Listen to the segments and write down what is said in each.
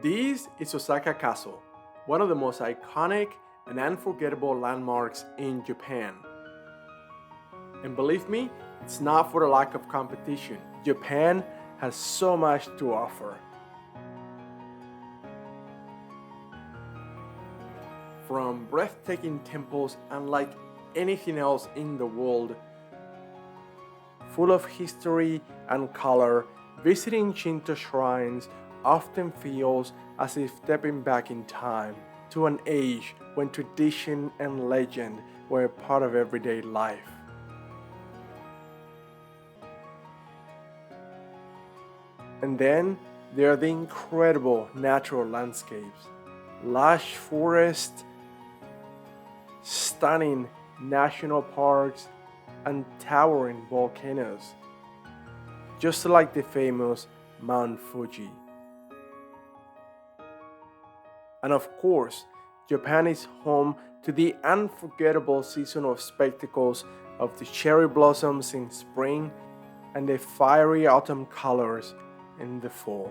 This is Osaka Castle, one of the most iconic and unforgettable landmarks in Japan. And believe me, it's not for the lack of competition. Japan has so much to offer. From breathtaking temples unlike anything else in the world, full of history and color, visiting Shinto shrines often feels as if stepping back in time to an age when tradition and legend were a part of everyday life. And then there are the incredible natural landscapes, lush forests, stunning national parks, and towering volcanoes, just like the famous Mount Fuji. And of course, Japan is home to the unforgettable season of spectacles of the cherry blossoms in spring and the fiery autumn colors in the fall.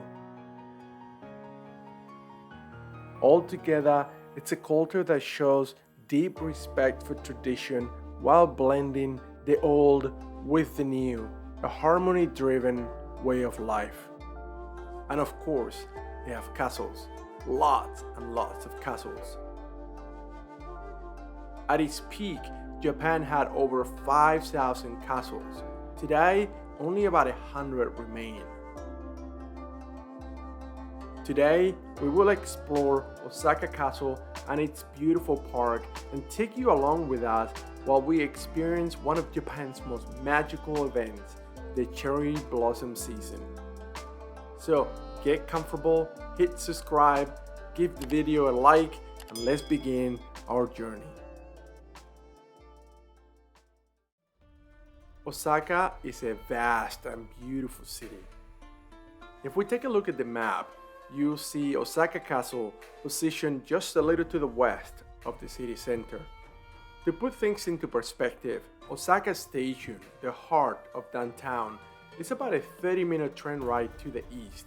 Altogether, it's a culture that shows deep respect for tradition while blending the old with the new, a harmony-driven way of life. And of course, they have castles, lots and lots of castles. At its peak, Japan had over 5,000 castles. Today, only about 100 remain. Today, we will explore Osaka Castle and its beautiful park and take you along with us while we experience one of Japan's most magical events, the cherry blossom season. So get comfortable, hit subscribe, give the video a like, and let's begin our journey. Osaka is a vast and beautiful city. If we take a look at the map, you'll see Osaka Castle positioned just a little to the west of the city center. To put things into perspective, Osaka Station, the heart of downtown, is about a 30-minute train ride to the east,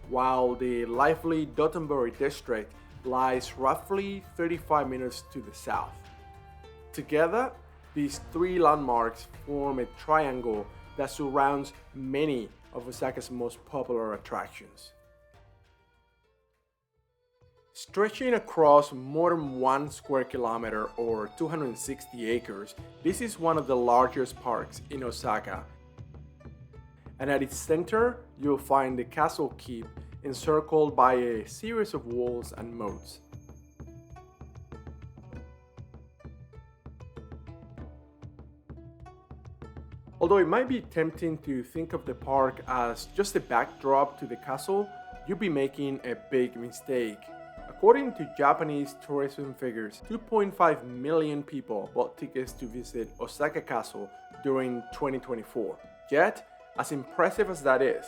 while the lively Dotonbori district lies roughly 35 minutes to the south. Together, these three landmarks form a triangle that surrounds many of Osaka's most popular attractions. Stretching across more than 1 square kilometer or 260 acres, this is one of the largest parks in Osaka. And at its center, you'll find the castle keep encircled by a series of walls and moats. Although it might be tempting to think of the park as just a backdrop to the castle, you'll be making a big mistake. According to Japanese tourism figures, 2.5 million people bought tickets to visit Osaka Castle during 2024. Yet, as impressive as that is,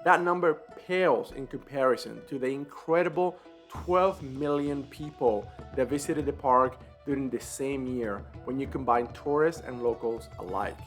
that number pales in comparison to the incredible 12 million people that visited the park during the same year when you combine tourists and locals alike.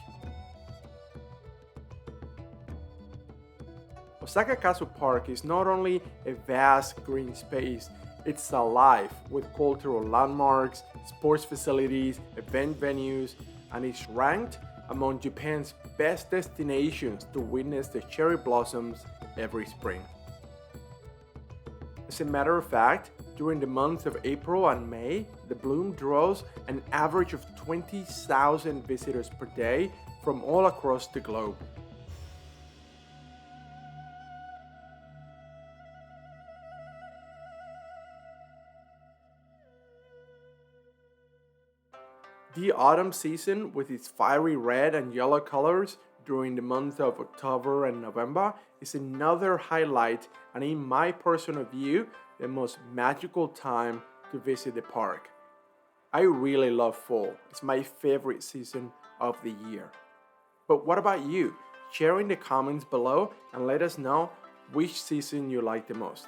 Osaka Castle Park is not only a vast green space, it's alive with cultural landmarks, sports facilities, event venues, and is ranked among Japan's best destinations to witness the cherry blossoms every spring. As a matter of fact, during the months of April and May, the bloom draws an average of 20,000 visitors per day from all across the globe. The autumn season, with its fiery red and yellow colors during the months of October and November, is another highlight and, in my personal view, the most magical time to visit the park. I really love fall. It's my favorite season of the year. But what about you? Share in the comments below and let us know which season you like the most.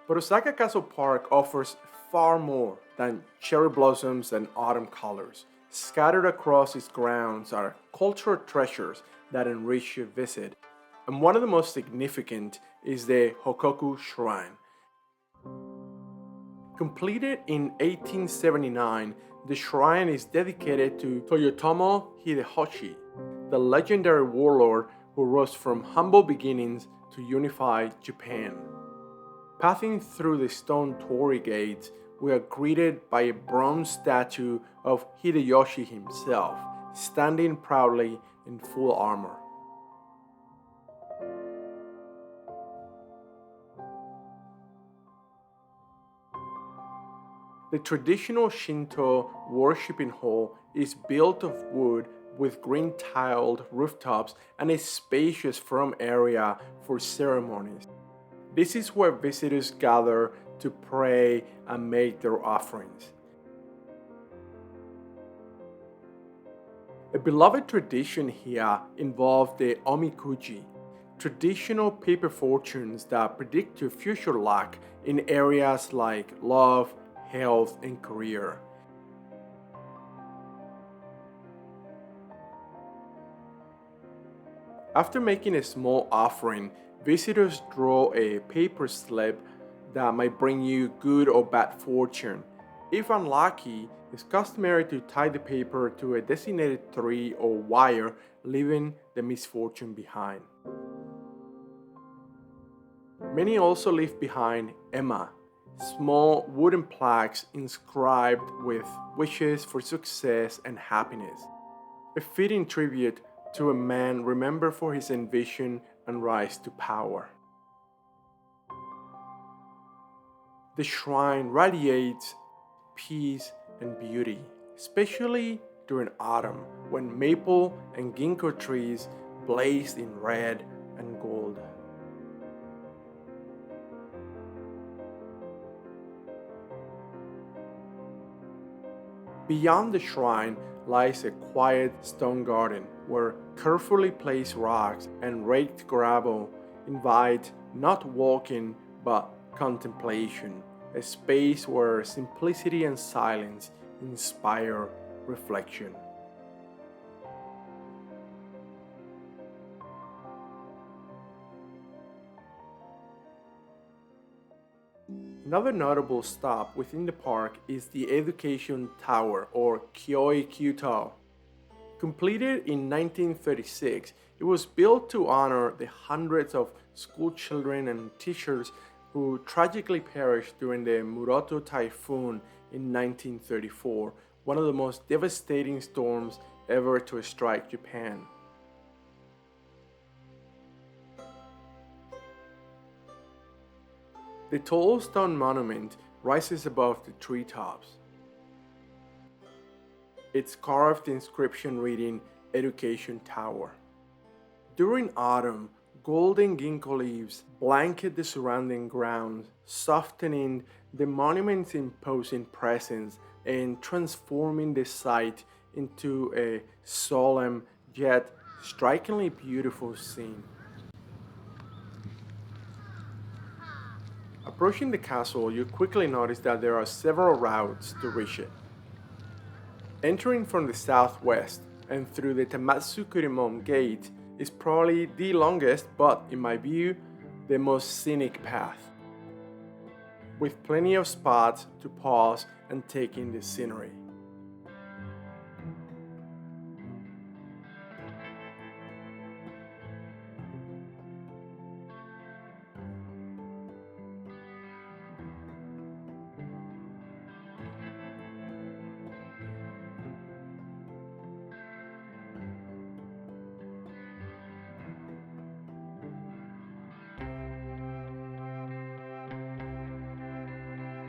But Osaka Castle Park offers far more than cherry blossoms and autumn colors. Scattered across its grounds are cultural treasures that enrich your visit. And one of the most significant is the Hōkoku Shrine, Completed in 1879, the shrine is dedicated to Toyotomi Hideyoshi, the legendary warlord who rose from humble beginnings to unify Japan. Passing through the stone torii gates, we are greeted by a bronze statue of Hideyoshi himself, standing proudly in full armor. The traditional Shinto worshiping hall is built of wood with green tiled rooftops and a spacious front area for ceremonies. This is where visitors gather to pray and make their offerings. A beloved tradition here involved the omikuji, traditional paper fortunes that predict your future luck in areas like love, health, and career. After making a small offering, visitors draw a paper slip that might bring you good or bad fortune. If unlucky, it's customary to tie the paper to a designated tree or wire, leaving the misfortune behind. Many also leave behind ema, small wooden plaques inscribed with wishes for success and happiness. A fitting tribute to a man remembered for his ambition and rise to power. The shrine radiates peace and beauty, especially during autumn when maple and ginkgo trees blaze in red and gold. Beyond the shrine lies a quiet stone garden where carefully placed rocks and raked gravel invite not walking but contemplation, a space where simplicity and silence inspire reflection. Another notable stop within the park is the Education Tower, or Kyoi Kyuto. Completed in 1936, it was built to honor the hundreds of school children and teachers who tragically perished during the Muroto typhoon in 1934, one of the most devastating storms ever to strike Japan. The tall stone monument rises above the treetops. Its carved inscription reading Education Tower. During autumn, golden ginkgo leaves blanket the surrounding grounds, softening the monument's imposing presence and transforming the site into a solemn yet strikingly beautiful scene. Approaching the castle, you quickly notice that there are several routes to reach it. Entering from the southwest and through the Tamatsu Kurimon gate is probably the longest, but in my view, the most scenic path, with plenty of spots to pause and take in the scenery.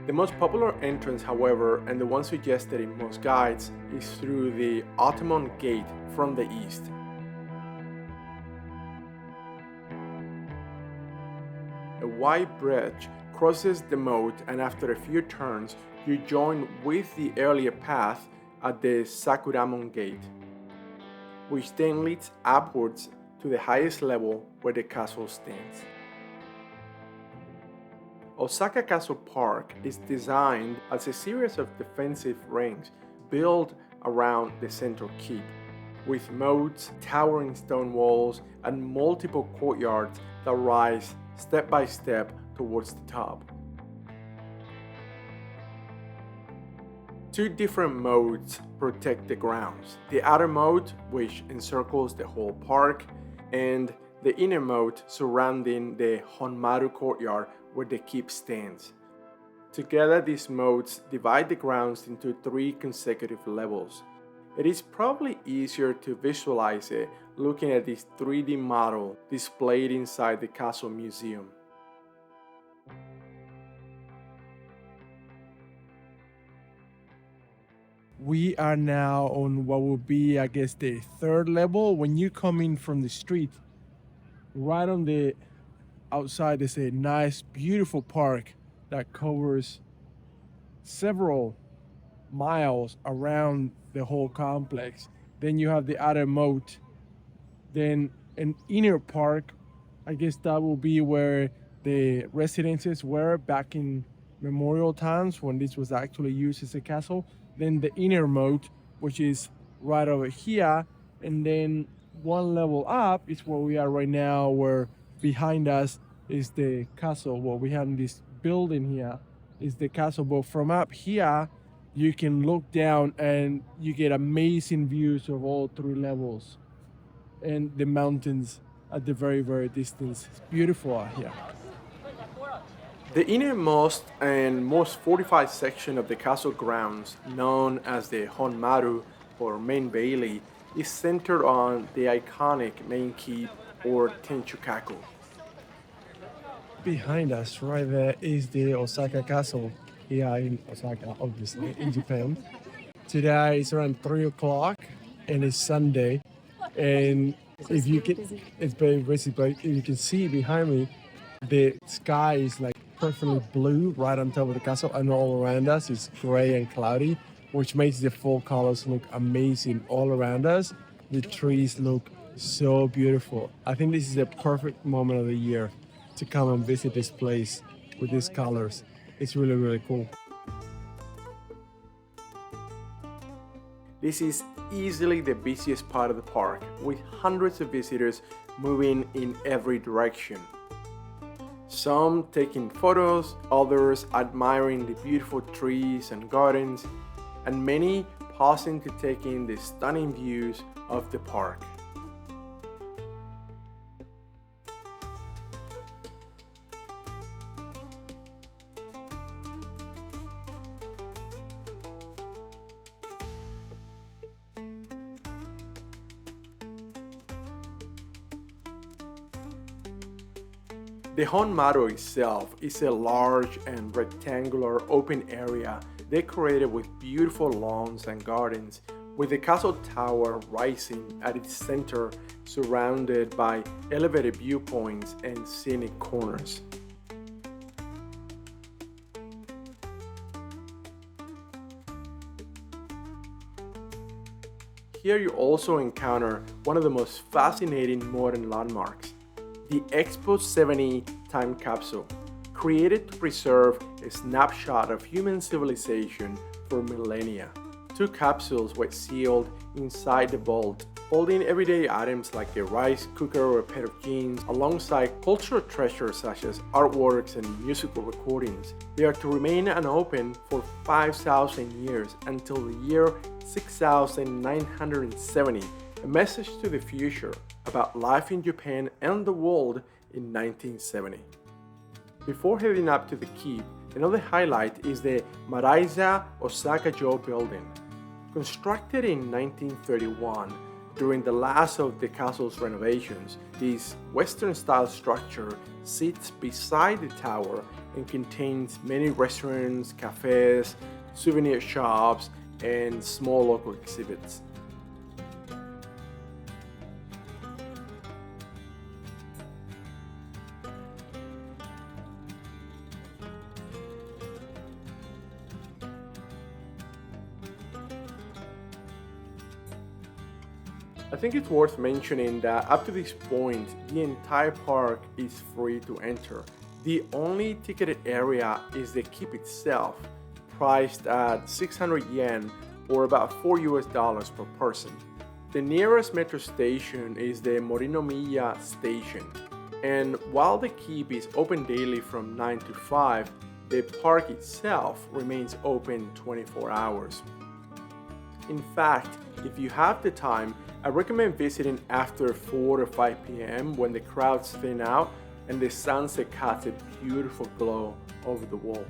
The most popular entrance, however, and the one suggested in most guides, is through the Otomon Gate from the east. A wide bridge crosses the moat, and after a few turns, you join with the earlier path at the Sakuramon Gate, which then leads upwards to the highest level where the castle stands. Osaka Castle Park is designed as a series of defensive rings built around the central keep, with moats, towering stone walls, and multiple courtyards that rise step by step towards the top. Two different moats protect the grounds. The outer moat, which encircles the whole park, and the inner moat surrounding the Honmaru courtyard where the keep stands. Together, these moats divide the grounds into 3 consecutive levels. It is probably easier to visualize it looking at this 3D model displayed inside the castle museum. We are now on what will be, I guess, the 3rd level. When you come in from the street, right on the outside is a nice, beautiful park that covers several miles around the whole complex. Then you have the outer moat, then an inner park. I guess that will be where the residences were back in memorial times when this was actually used as a castle. Then the inner moat, which is right over here, and then one level up is where we are right now, where behind us is the castle. What we have in this building here is the castle, but from up here you can look down and you get amazing views of all 3 levels and the mountains at the very distance. It's beautiful out here. The innermost and most fortified section of the castle grounds, known as the Honmaru or main bailey, is centered on the iconic main keep or Tenchukaku. Behind us right there is the Osaka Castle, here in Osaka, obviously, in Japan. Today is around 3 o'clock and it's Sunday, and if you can, it's very busy, but if you can see behind me, the sky is like perfectly blue right on top of the castle, and all around us is gray and cloudy, which makes the fall colors look amazing all around us. The trees look so beautiful. I think this is the perfect moment of the year to come and visit this place with these colors. It's really cool. This is easily the busiest part of the park, with hundreds of visitors moving in every direction. Some taking photos, others admiring the beautiful trees and gardens, and many pausing to take in the stunning views of the park. The Honmaru itself is a large and rectangular open area decorated with beautiful lawns and gardens, with the castle tower rising at its center, surrounded by elevated viewpoints and scenic corners. Here you also encounter one of the most fascinating modern landmarks, the Expo 70 time capsule, created to preserve a snapshot of human civilization for millennia. 2 capsules were sealed inside the vault, holding everyday items like a rice cooker or a pair of jeans, alongside cultural treasures such as artworks and musical recordings. They are to remain unopened for 5,000 years until the year 6970, a message to the future about life in Japan and the world in 1970. Before heading up to the keep, another highlight is the Maraiza Osaka-jo building. Constructed in 1931, during the last of the castle's renovations, this Western-style structure sits beside the tower and contains many restaurants, cafes, souvenir shops, and small local exhibits. I think it's worth mentioning that up to this point, the entire park is free to enter. The only ticketed area is the keep itself, priced at 600 yen or about $4 per person. The nearest metro station is the Morinomiya station, and while the keep is open daily from 9 to 5, the park itself remains open 24 hours. In fact, if you have the time, I recommend visiting after 4 or 5 p.m. when the crowds thin out and the sunset casts a beautiful glow over the walls.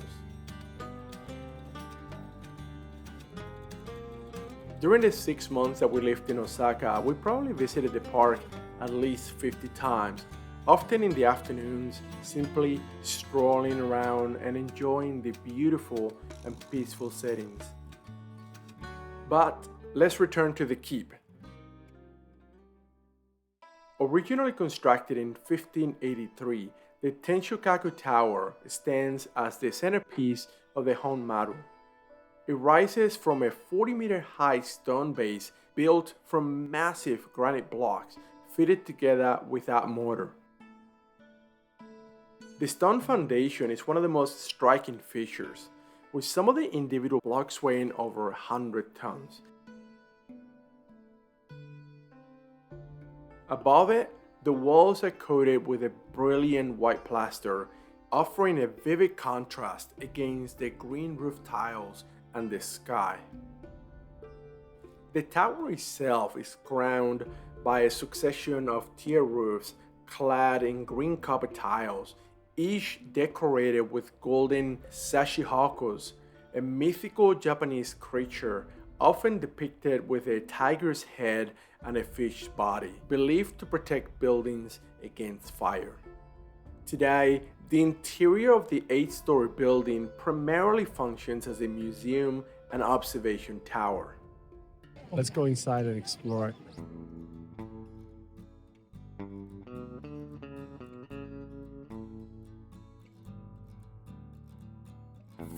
During the 6 months that we lived in Osaka, we probably visited the park at least 50 times, often in the afternoons, simply strolling around and enjoying the beautiful and peaceful settings. But let's return to the keep. Originally constructed in 1583, the Tenshukaku Tower stands as the centerpiece of the Honmaru. It rises from a 40-meter high stone base built from massive granite blocks fitted together without mortar. The stone foundation is one of the most striking features, with some of the individual blocks weighing over 100 tons. Above it, the walls are coated with a brilliant white plaster, offering a vivid contrast against the green roof tiles and the sky. The tower itself is crowned by a succession of tier roofs clad in green copper tiles, each decorated with golden sashihokos, a mythical Japanese creature often depicted with a tiger's head and a fish's body, believed to protect buildings against fire. Today, the interior of the 8-story building primarily functions as a museum and observation tower. Let's go inside and explore it.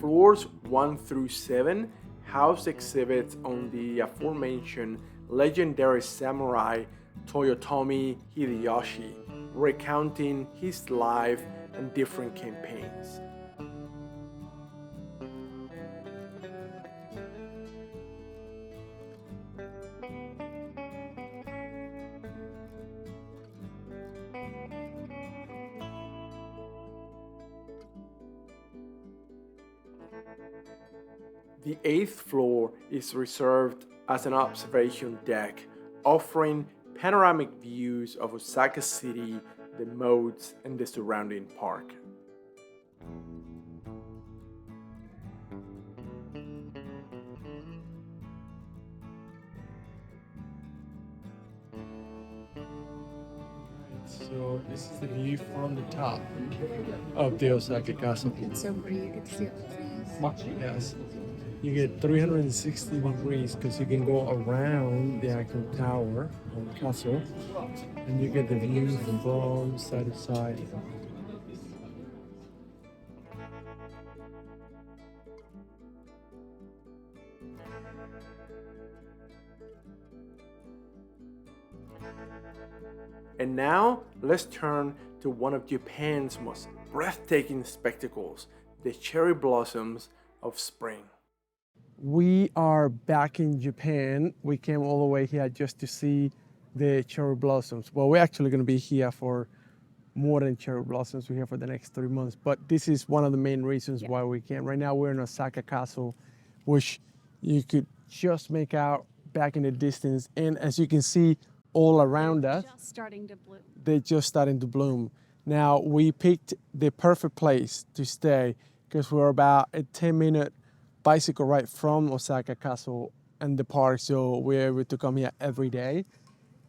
Floors 1 through 7 house exhibits on the aforementioned legendary samurai Toyotomi Hideyoshi, recounting his life and different campaigns. The 8th floor is reserved as an observation deck, offering panoramic views of Osaka City, the moats, and the surrounding park. So this is the view from the top of the Osaka Castle. It's so pretty, you get to see it. Yes. You get 360 degrees because you can go around the actual tower or the castle and you get the view from side to side. And now, let's turn to one of Japan's most breathtaking spectacles, the cherry blossoms of spring. We are back in Japan. We came all the way here just to see the cherry blossoms. Well, we're actually going to be here for more than cherry blossoms. We're here for the next 3 months. But this is one of the main reasons why we came. Right now we're in Osaka Castle, which you could just make out back in the distance. And as you can see all around us, Just starting to bloom. they're just starting to bloom. Now, we picked the perfect place to stay because we're about a 10-minute bicycle ride from Osaka Castle and the park, so we're able to come here every day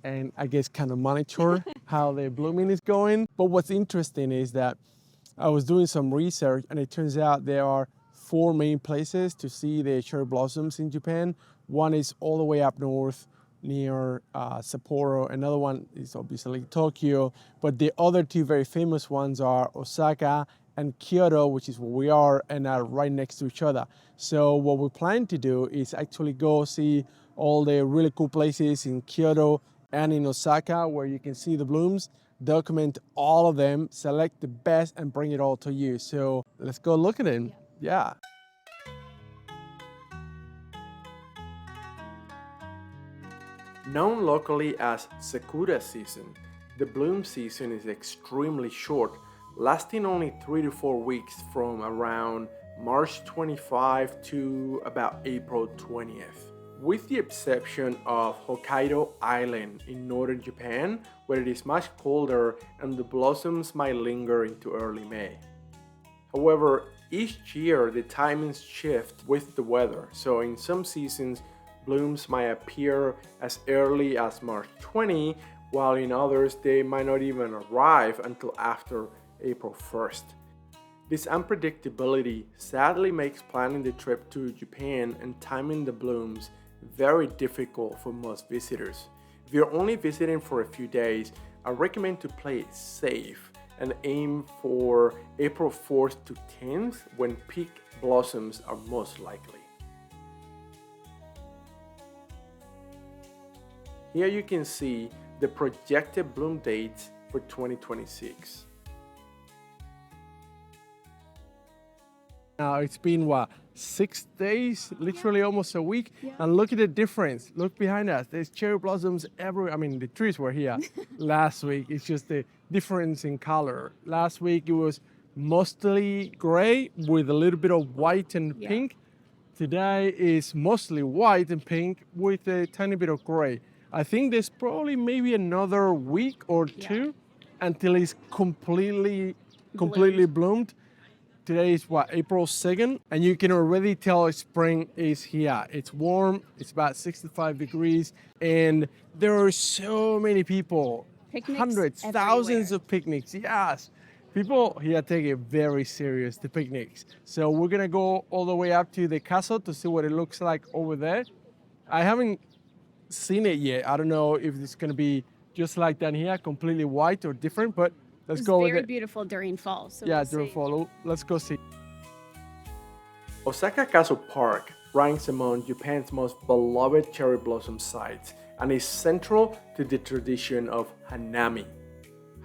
and I guess kind of monitor how the blooming is going. But what's interesting is that I was doing some research and it turns out there are 4 main places to see the cherry blossoms in Japan. One is all the way up north near Sapporo. Another one is obviously Tokyo, but the other 2 very famous ones are Osaka and Kyoto, which is where we are, and are right next to each other. So what we plan to do is actually go see all the really cool places in Kyoto and in Osaka where you can see the blooms, document all of them, select the best, and bring it all to you. So let's go look at it. Yeah. Known locally as Sakura season, the bloom season is extremely short, lasting only 3 to 4 weeks from around March 25 to about April 20th. With the exception of Hokkaido Island in northern Japan, where it is much colder and the blossoms might linger into early May. However, each year the timings shift with the weather, so in some seasons blooms might appear as early as March 20, while in others they might not even arrive until after April 1st. This unpredictability sadly makes planning the trip to Japan and timing the blooms very difficult for most visitors. If you're only visiting for a few days, I recommend to play it safe and aim for April 4th to 10th when peak blossoms are most likely. Here you can see the projected bloom dates for 2026. Now it's been 6 days, literally almost a week, and look at the difference. Look behind us. There's cherry blossoms everywhere. I mean, the trees were here last week. It's just the difference in color. Last week it was mostly gray with a little bit of white and pink. Today is mostly white and pink with a tiny bit of gray. I think there's probably maybe another week or two until it's completely bloomed. Today is April 2nd, and you can already tell spring is here. It's warm, it's about 65 degrees, and there are so many people. Picnics Hundreds, thousands of picnics, yes. People here take it very serious, the picnics. So we're gonna go all the way up to the castle to see what it looks like over there. I haven't seen it yet. I don't know if it's gonna be just like down here, completely white or different, but let's go with it. It's very beautiful during fall. So Yeah, we'll during see. fall. Let's go see. Osaka Castle Park ranks among Japan's most beloved cherry blossom sites and is central to the tradition of Hanami.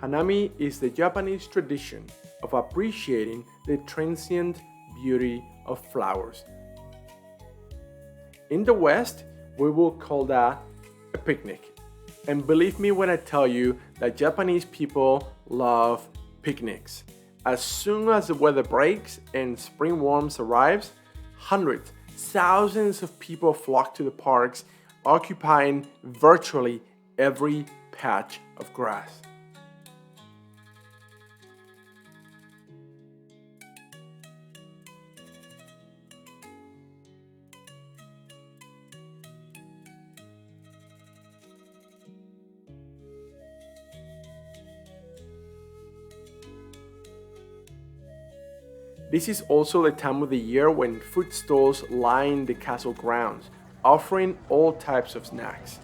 Hanami is the Japanese tradition of appreciating the transient beauty of flowers. In the West, we will call that a picnic. And believe me when I tell you that Japanese people love picnics. As soon as the weather breaks and spring warmth arrives, hundreds, thousands of people flock to the parks, occupying virtually every patch of grass. This is also the time of the year when food stalls line the castle grounds, offering all types of snacks.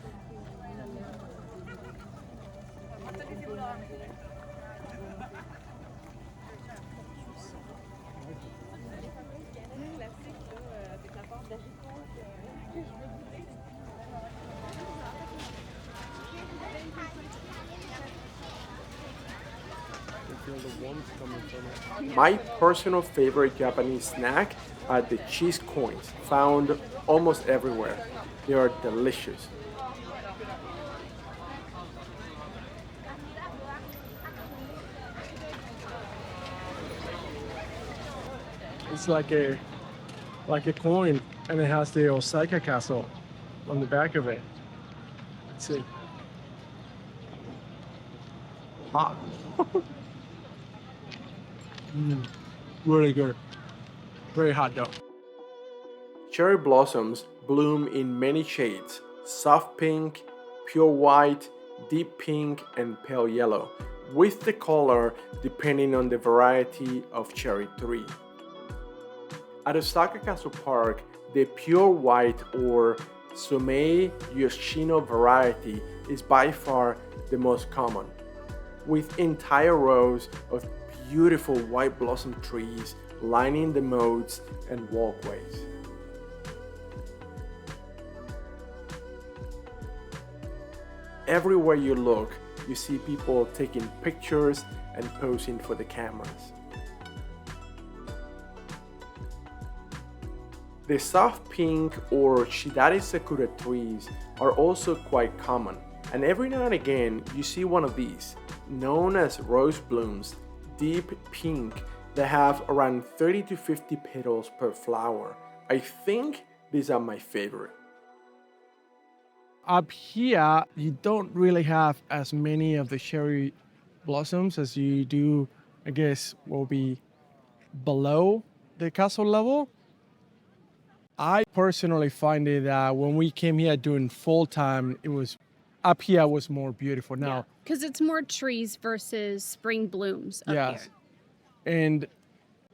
My personal favorite Japanese snack are the cheese coins, found almost everywhere. They are delicious. It's like a coin, and it has the Osaka Castle on the back of it. Let's see. Hot. Really good. Very hot though. Cherry blossoms bloom in many shades: soft pink, pure white, deep pink, and pale yellow, with the color depending on the variety of cherry tree. At Osaka Castle Park, the pure white or Somei Yoshino variety is by far the most common, with entire rows of beautiful white blossom trees lining the moats and walkways. Everywhere you look, you see people taking pictures and posing for the cameras. The soft pink or Shidari Sakura trees are also quite common, and every now and again you see one of these, known as rose blooms, deep pink that have around 30 to 50 petals per flower. I think these are my favorite. Up here, you don't really have as many of the cherry blossoms as you do, I guess, will be below the castle level. I personally find it that when we came here during fall time, it was up here was more beautiful. Now, because it's more trees versus spring blooms up yes, here. and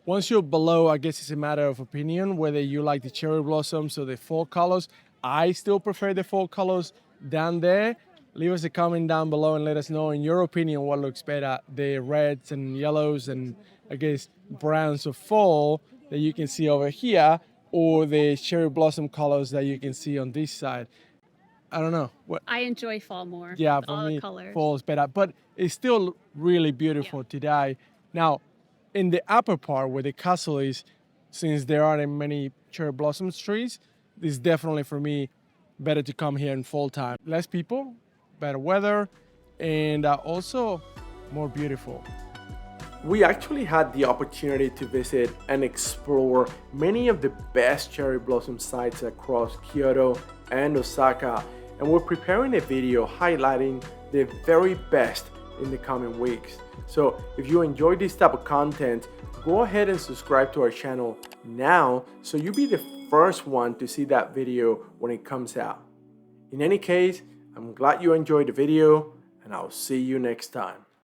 once you're below, I guess it's a matter of opinion whether you like the cherry blossoms or the fall colors. I still prefer the fall colors down there. Leave us a comment down below and let us know, in your opinion, what looks better, the reds and yellows and I guess browns of fall that you can see over here, or the cherry blossom colors that you can see on this side. I don't know. I enjoy fall more. Yeah, with for all me, the colors. fall is better, but it's still really beautiful today. Now, in the upper part where the castle is, since there aren't many cherry blossom trees, it's definitely for me better to come here in fall time. Less people, better weather, and also more beautiful. We actually had the opportunity to visit and explore many of the best cherry blossom sites across Kyoto and Osaka, and we're preparing a video highlighting the very best in the coming weeks. So if you enjoy this type of content, go ahead and subscribe to our channel now so you'll be the first one to see that video when it comes out. In any case, I'm glad you enjoyed the video, and I'll see you next time.